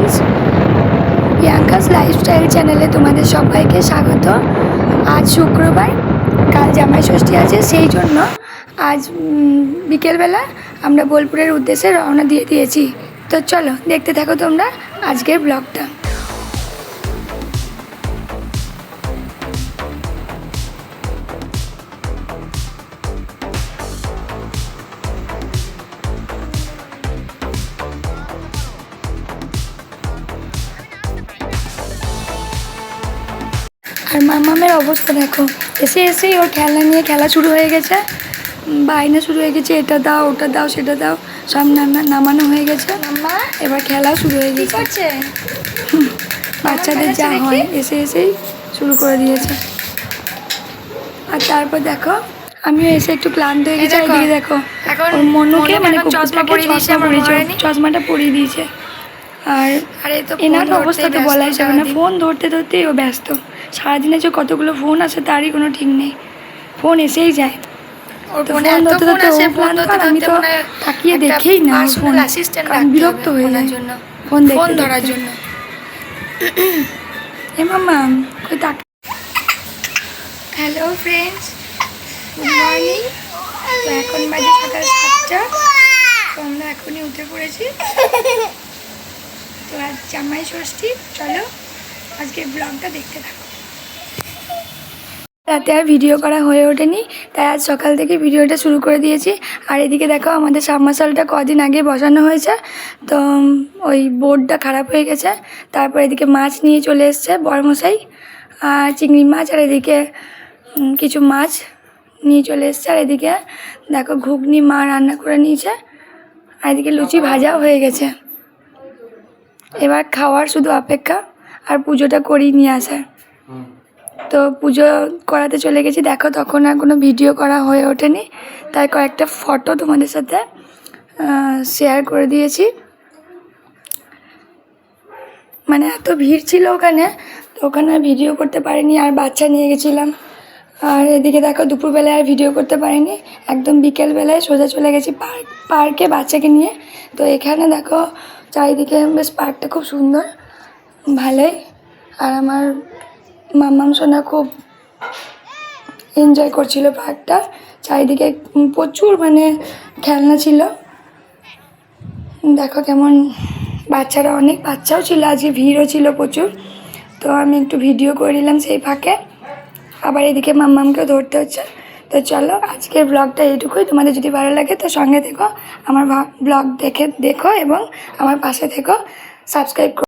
Friends, Priyanka's lifestyle চ্যানেলে তোমাদের সবাইকে স্বাগত। আজ শুক্রবার, কাল জামাই ষষ্ঠী আছে, সেই জন্য আজ বিকেলবেলা আমরা বোলপুরের উদ্দেশ্যে রওনা দিয়ে দিয়েছি। তো চলো দেখতে থাকো তোমরা আজকের ব্লগটা। আর মামামের অবস্থা দেখো, এসে এসেই ওর খেলনা নিয়ে খেলা শুরু হয়ে গেছে, বায়না শুরু হয়ে গেছে, এটা দাও ওটা দাও সেটা দাও, সব নামানো হয়ে গেছে। এবার খেলা শুরু হয়ে গেছে। বাচ্চাদের যা হয় এসে এসেই শুরু করে দিয়েছে। আর তারপর দেখো আমিও এসে একটু ক্লান্ত হয়ে গেছি। এদিকে দেখো এখন মনুকে মানে চশমাটা পরিয়ে দিয়েছে। আর এনার অবস্থা তো বলাই যাবে না, ফোন ধরতে ধরতেই ও ব্যস্ত। সারাদিনে যে কতগুলো ফোন আসে তারই কোনো ঠিক নেই, ফোন এসেই যায়। আমি তো তাকিয়ে দেখেই না ফোন, বিরক্ত হয়ে যায় ফোন ধরার জন্য। এ মামা কই তাক। Hello friends, good morning. তো এখন বাজে সকাল 7টা, তো আমরা এখনই উঠে পড়েছি। তো আজ জামাই ষষ্ঠী, চলো আজকে ব্লগটা দেখতে থাকো। রাতে আর ভিডিও করা হয়ে ওঠেনি, তাই আজ সকাল থেকে ভিডিওটা শুরু করে দিয়েছি। আর এদিকে দেখো আমাদের সাবমার্সালটা কদিন আগে বসানো হয়েছে, তো ওই বোর্ডটা খারাপ হয়ে গেছে। তারপর এদিকে মাছ নিয়ে চলে এসছে বড়মশাই, আর চিংড়ি মাছ, আর এদিকে কিছু মাছ নিয়ে চলে এসছে। আর এদিকে দেখো ঘুগনি মা রান্না করে নিয়েছে, আর এদিকে লুচি ভাজাও হয়ে গেছে। এবার খাওয়ার শুধু অপেক্ষা, আর পুজোটা করিয়ে নিয়ে আসা। তো পুজো করাতে চলে গেছি, দেখো তখন আর কোনো ভিডিও করা হয়ে ওঠেনি, তাই কয়েকটা ফটো তোমাদের সাথে শেয়ার করে দিয়েছি। মানে এত ভিড় ছিল ওখানে, তো ওখানে আর ভিডিও করতে পারিনি, আর বাচ্চা নিয়ে গেছিলাম। আর এদিকে দেখো দুপুরবেলায় আর ভিডিও করতে পারিনি, একদম বিকেলবেলায় সোজা চলে গেছি পার্কে বাচ্চাকে নিয়ে। তো এখানে দেখো চারিদিকে বেশ পার্কটা খুব সুন্দর, ভালোই। আর আমার মাম্মাম সোনা খুব এনজয় করছিল পার্কটা, চারিদিকে প্রচুর মানে খেলনা ছিল। দেখো কেমন বাচ্চারা, অনেক বাচ্চাও ছিল, আজকে ভিড়ও ছিল প্রচুর। তো আমি একটু ভিডিও করে নিলাম সেই ফাঁকে, আবার এদিকে মাম্মামকেও ধরতে হচ্ছে। তো চলো আজকের ব্লগটা এইটুকুই। তোমাদের যদি ভালো লাগে তো সঙ্গে থেকো, আমার ব্লগ দেখো এবং আমার পাশে থেকো, সাবস্ক্রাইব